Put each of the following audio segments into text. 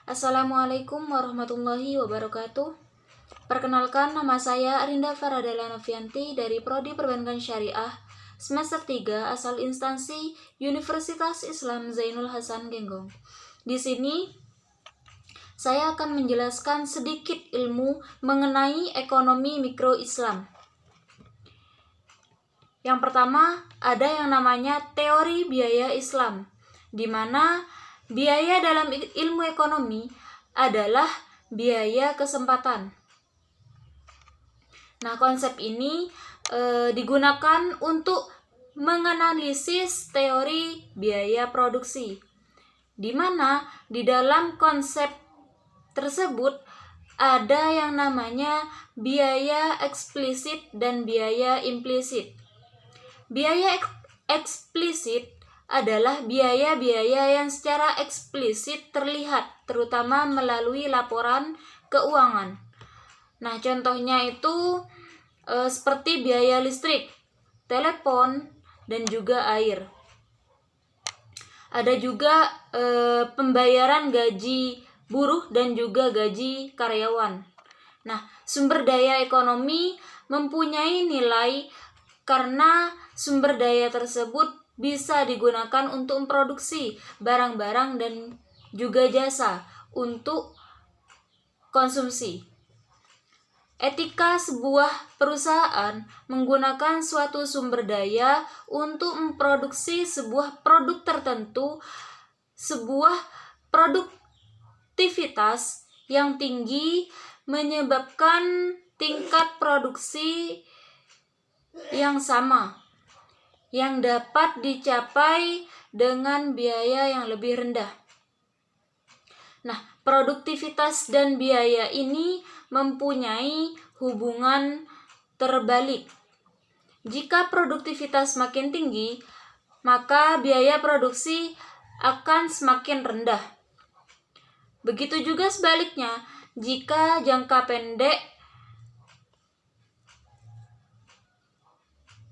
Assalamualaikum warahmatullahi wabarakatuh. Perkenalkan, nama saya Arinda Faradela Novianti dari Prodi Perbankan Syariah semester 3 asal instansi Universitas Islam Zainul Hasan Genggong. Di sini saya akan menjelaskan sedikit ilmu mengenai ekonomi mikro Islam. Yang pertama, ada yang namanya teori biaya Islam, di mana biaya dalam ilmu ekonomi adalah biaya kesempatan. Nah, konsep ini digunakan untuk menganalisis teori biaya produksi, di mana di dalam konsep tersebut ada yang namanya biaya eksplisit dan biaya implisit. Biaya eksplisit adalah biaya-biaya yang secara eksplisit terlihat, terutama melalui laporan keuangan. Nah, contohnya itu seperti biaya listrik, telepon, dan juga air. Ada juga pembayaran gaji buruh dan juga gaji karyawan. Nah, sumber daya ekonomi mempunyai nilai karena sumber daya tersebut bisa digunakan untuk memproduksi barang-barang dan juga jasa untuk konsumsi. Etika sebuah perusahaan menggunakan suatu sumber daya untuk memproduksi sebuah produk tertentu, sebuah produktivitas yang tinggi menyebabkan tingkat produksi yang sama, yang dapat dicapai dengan biaya yang lebih rendah. Nah, produktivitas dan biaya ini mempunyai hubungan terbalik. Jika produktivitas makin tinggi, maka biaya produksi akan semakin rendah. Begitu juga sebaliknya, jika jangka pendek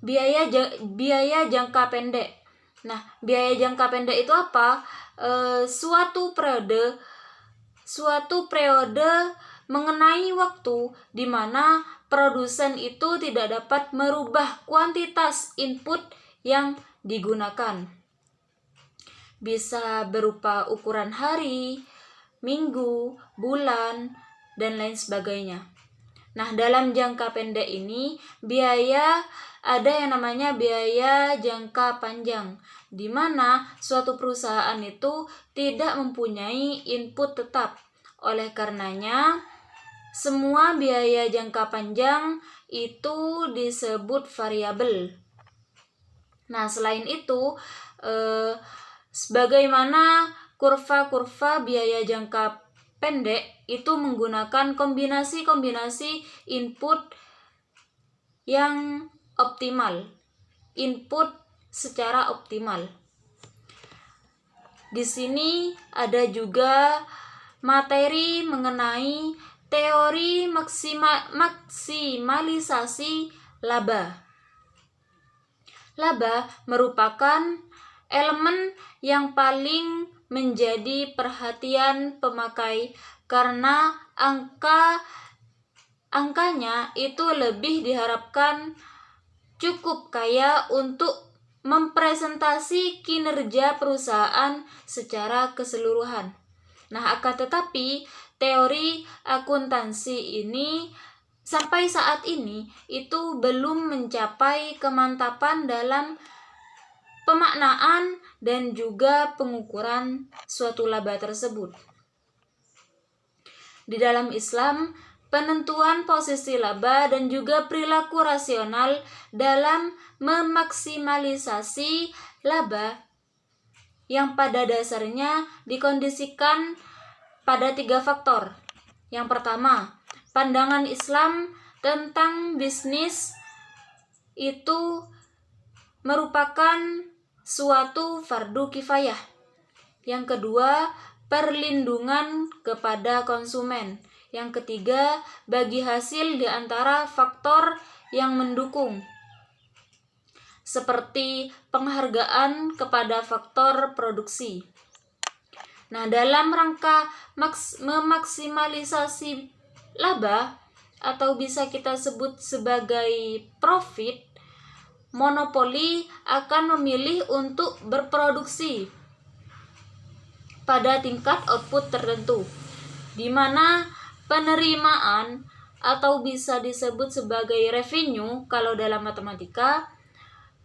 biaya jangka pendek. Nah, biaya jangka pendek itu apa? Suatu periode mengenai waktu di mana produsen itu tidak dapat merubah kuantitas input yang digunakan. Bisa berupa ukuran hari, minggu, bulan, dan lain sebagainya. Nah, dalam jangka pendek ini ada yang namanya biaya jangka panjang, di mana suatu perusahaan itu tidak mempunyai input tetap. Oleh karenanya, semua biaya jangka panjang itu disebut variabel. Nah, selain itu, sebagaimana kurva-kurva biaya jangka pendek itu menggunakan kombinasi input yang optimal, input secara optimal. Di sini ada juga materi mengenai teori maksimalisasi laba. Laba merupakan elemen yang paling menjadi perhatian pemakai karena angkanya itu lebih diharapkan cukup kaya untuk mempresentasi kinerja perusahaan secara keseluruhan. Nah, akan tetapi teori akuntansi ini sampai saat ini itu belum mencapai kemantapan dalam pemaknaan dan juga pengukuran suatu laba tersebut. Di dalam Islam, penentuan posisi laba dan juga perilaku rasional dalam memaksimalisasi laba yang pada dasarnya dikondisikan pada 3 faktor. Yang pertama, pandangan Islam tentang bisnis itu merupakan suatu fardu kifayah. Yang kedua, perlindungan kepada konsumen. Yang ketiga, bagi hasil di antara faktor yang mendukung, seperti penghargaan kepada faktor produksi. Nah, dalam rangka memaksimalisasi laba atau bisa kita sebut sebagai profit, monopoli akan memilih untuk berproduksi pada tingkat output tertentu, di mana penerimaan atau bisa disebut sebagai revenue kalau dalam matematika,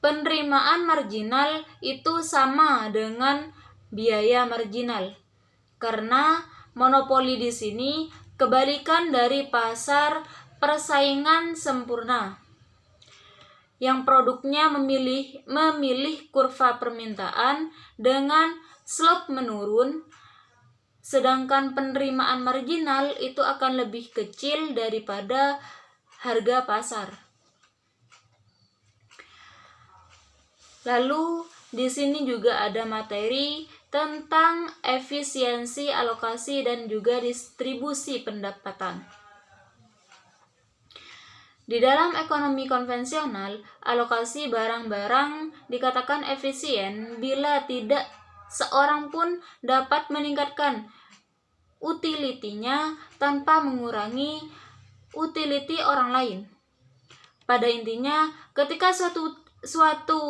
penerimaan marginal itu sama dengan biaya marginal. Karena monopoli di sini kebalikan dari pasar persaingan sempurna, yang produknya memilih kurva permintaan dengan slope menurun, sedangkan penerimaan marginal itu akan lebih kecil daripada harga pasar. Lalu di sini juga ada materi tentang efisiensi alokasi dan juga distribusi pendapatan. Di dalam ekonomi konvensional, alokasi barang-barang dikatakan efisien bila tidak seorang pun dapat meningkatkan utility-nya tanpa mengurangi utility orang lain. Pada intinya, ketika suatu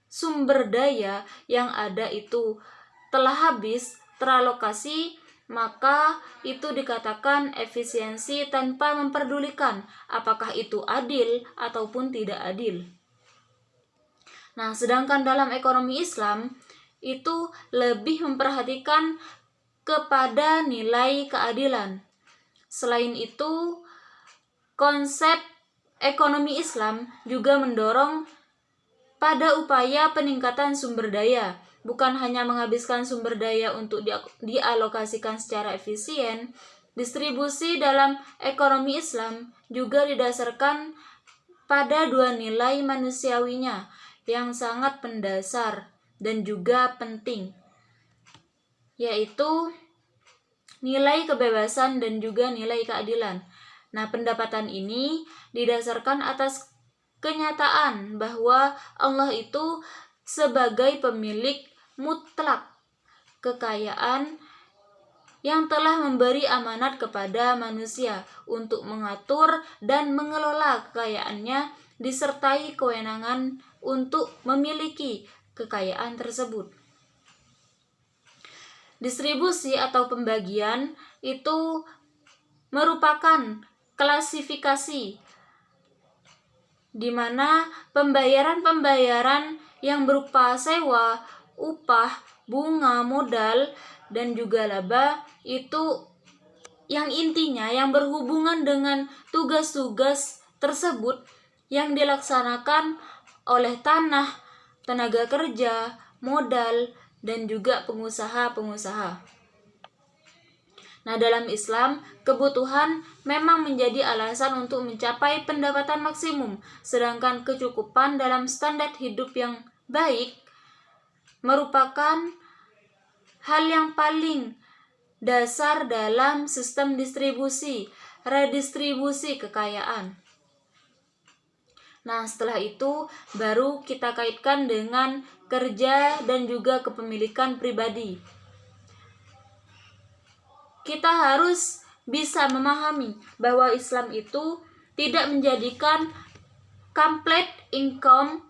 sumber daya yang ada itu telah habis teralokasi, maka itu dikatakan efisiensi tanpa memperdulikan apakah itu adil ataupun tidak adil. Nah, sedangkan dalam ekonomi Islam itu lebih memperhatikan kepada nilai keadilan. Selain itu, konsep ekonomi Islam juga mendorong pada upaya peningkatan sumber daya, bukan hanya menghabiskan sumber daya untuk dialokasikan secara efisien. Distribusi dalam ekonomi Islam juga didasarkan pada dua nilai manusiawinya yang sangat mendasar dan juga penting, yaitu nilai kebebasan dan juga nilai keadilan. Nah, pendapatan ini didasarkan atas kenyataan bahwa Allah itu sebagai pemilik mutlak kekayaan yang telah memberi amanat kepada manusia untuk mengatur dan mengelola kekayaannya, disertai kewenangan untuk memiliki kekayaan tersebut. Distribusi atau pembagian itu merupakan klasifikasi di mana pembayaran yang berupa sewa, upah, bunga, modal, dan juga laba itu yang intinya yang berhubungan dengan tugas-tugas tersebut yang dilaksanakan oleh tanah, tenaga kerja, modal, dan juga pengusaha-pengusaha. Nah, dalam Islam, kebutuhan memang menjadi alasan untuk mencapai pendapatan maksimum, sedangkan kecukupan dalam standar hidup yang baik merupakan hal yang paling dasar dalam sistem redistribusi kekayaan. Nah, setelah itu baru kita kaitkan dengan kerja dan juga kepemilikan pribadi. Kita harus bisa memahami bahwa Islam itu tidak menjadikan complete income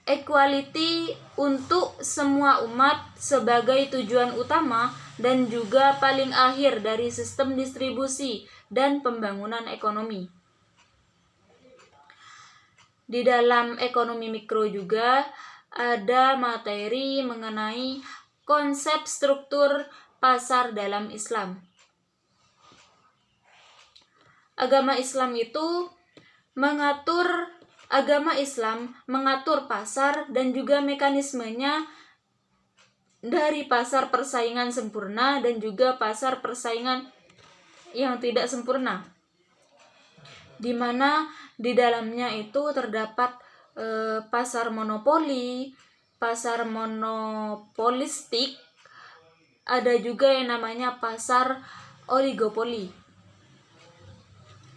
equality untuk semua umat sebagai tujuan utama dan juga paling akhir dari sistem distribusi dan pembangunan ekonomi. Di dalam ekonomi mikro juga ada materi mengenai konsep struktur pasar dalam Islam. Agama Islam mengatur pasar dan juga mekanismenya dari pasar persaingan sempurna dan juga pasar persaingan yang tidak sempurna, di mana di dalamnya itu terdapat pasar monopoli, pasar monopolistik, ada juga yang namanya pasar oligopoli.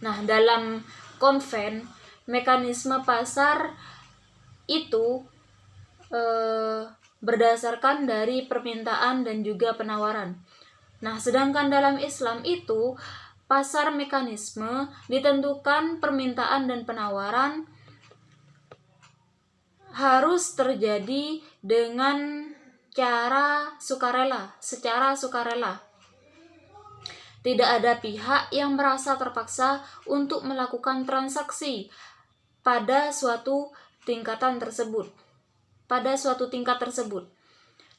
Nah, dalam konven, mekanisme pasar itu berdasarkan dari permintaan dan juga penawaran. Nah, sedangkan dalam Islam itu pasar mekanisme ditentukan permintaan dan penawaran harus terjadi dengan secara sukarela. Tidak ada pihak yang merasa terpaksa untuk melakukan transaksi pada suatu tingkat tersebut.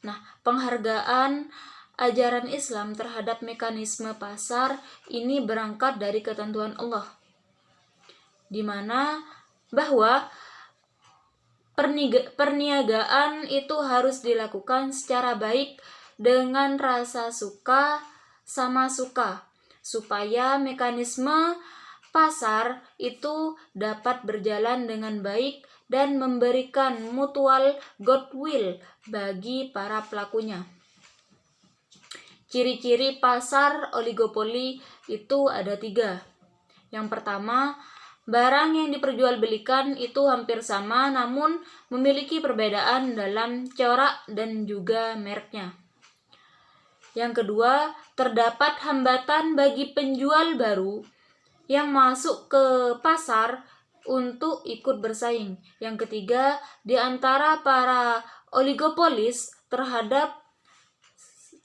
Nah, penghargaan ajaran Islam terhadap mekanisme pasar ini berangkat dari ketentuan Allah, di mana bahwa perniagaan itu harus dilakukan secara baik dengan rasa suka sama suka, supaya mekanisme pasar itu dapat berjalan dengan baik dan memberikan mutual goodwill bagi para pelakunya. Ciri-ciri pasar oligopoli itu ada 3. Yang pertama, barang yang diperjualbelikan itu hampir sama namun memiliki perbedaan dalam corak dan juga mereknya. Yang kedua, terdapat hambatan bagi penjual baru yang masuk ke pasar untuk ikut bersaing. Yang ketiga, di antara para oligopolis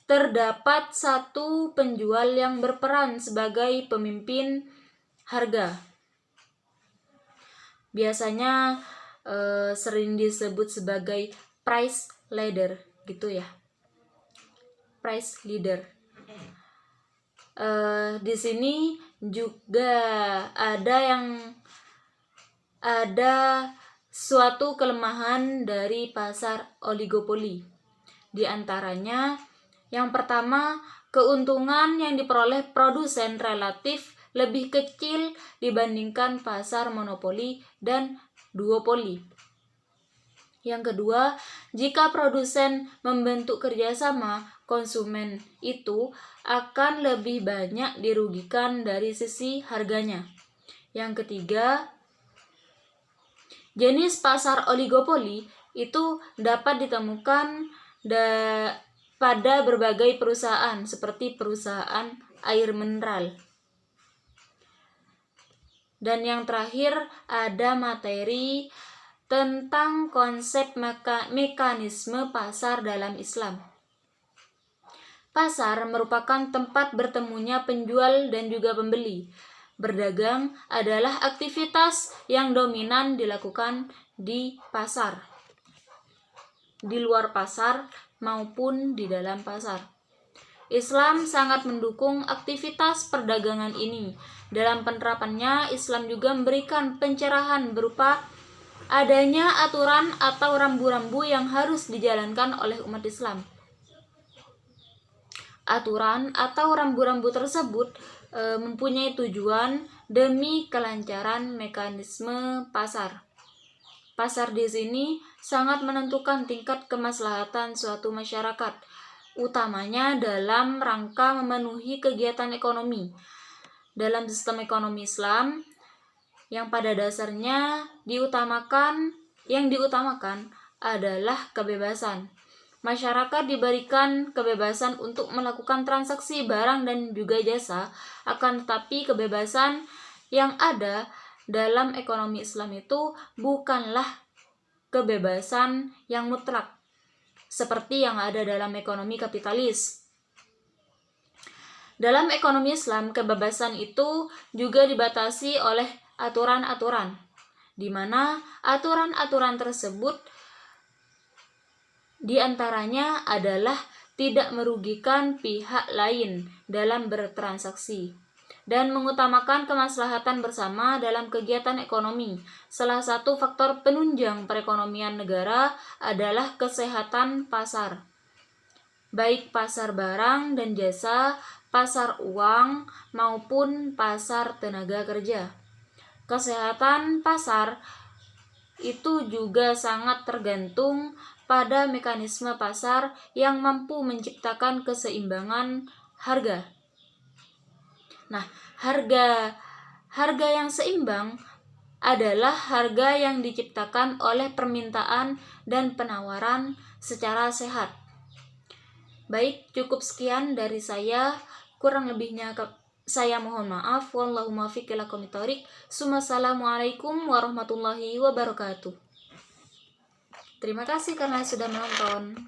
terdapat satu penjual yang berperan sebagai pemimpin harga. Biasanya sering disebut sebagai price leader gitu ya. Price leader. Di sini juga ada suatu kelemahan dari pasar oligopoli. Di antaranya, yang pertama, keuntungan yang diperoleh produsen relatif lebih kecil dibandingkan pasar monopoli dan duopoli. Yang kedua, jika produsen membentuk kerjasama, konsumen itu akan lebih banyak dirugikan dari sisi harganya. Yang ketiga, jenis pasar oligopoli itu dapat ditemukan pada berbagai perusahaan seperti perusahaan air mineral. Dan yang terakhir ada materi tentang konsep mekanisme pasar dalam Islam. Pasar merupakan tempat bertemunya penjual dan juga pembeli. Berdagang adalah aktivitas yang dominan dilakukan di pasar, di luar pasar maupun di dalam pasar. Islam sangat mendukung aktivitas perdagangan ini. Dalam penerapannya, Islam juga memberikan pencerahan berupa adanya aturan atau rambu-rambu yang harus dijalankan oleh umat Islam. Aturan atau rambu-rambu tersebut mempunyai tujuan demi kelancaran mekanisme pasar. Pasar di sini sangat menentukan tingkat kemaslahatan suatu masyarakat, utamanya dalam rangka memenuhi kegiatan ekonomi. Dalam sistem ekonomi Islam, yang pada dasarnya yang diutamakan adalah kebebasan. Masyarakat diberikan kebebasan untuk melakukan transaksi barang dan juga jasa, akan tetapi kebebasan yang ada dalam ekonomi Islam itu bukanlah kebebasan yang mutlak seperti yang ada dalam ekonomi kapitalis. Dalam ekonomi Islam, kebebasan itu juga dibatasi oleh aturan-aturan, di mana aturan-aturan tersebut di antaranya adalah tidak merugikan pihak lain dalam bertransaksi dan mengutamakan kemaslahatan bersama dalam kegiatan ekonomi. Salah satu faktor penunjang perekonomian negara adalah kesehatan pasar, baik pasar barang dan jasa, pasar uang, maupun pasar tenaga kerja. Kesehatan pasar itu juga sangat tergantung pada mekanisme pasar yang mampu menciptakan keseimbangan harga. Nah, harga yang seimbang adalah harga yang diciptakan oleh permintaan dan penawaran secara sehat. Baik, cukup sekian dari saya. Kurang lebihnya saya mohon maaf. Wallahu muwaffiq ila aqwamit thoriq. Assalamualaikum warahmatullahi wabarakatuh. Terima kasih karena sudah menonton.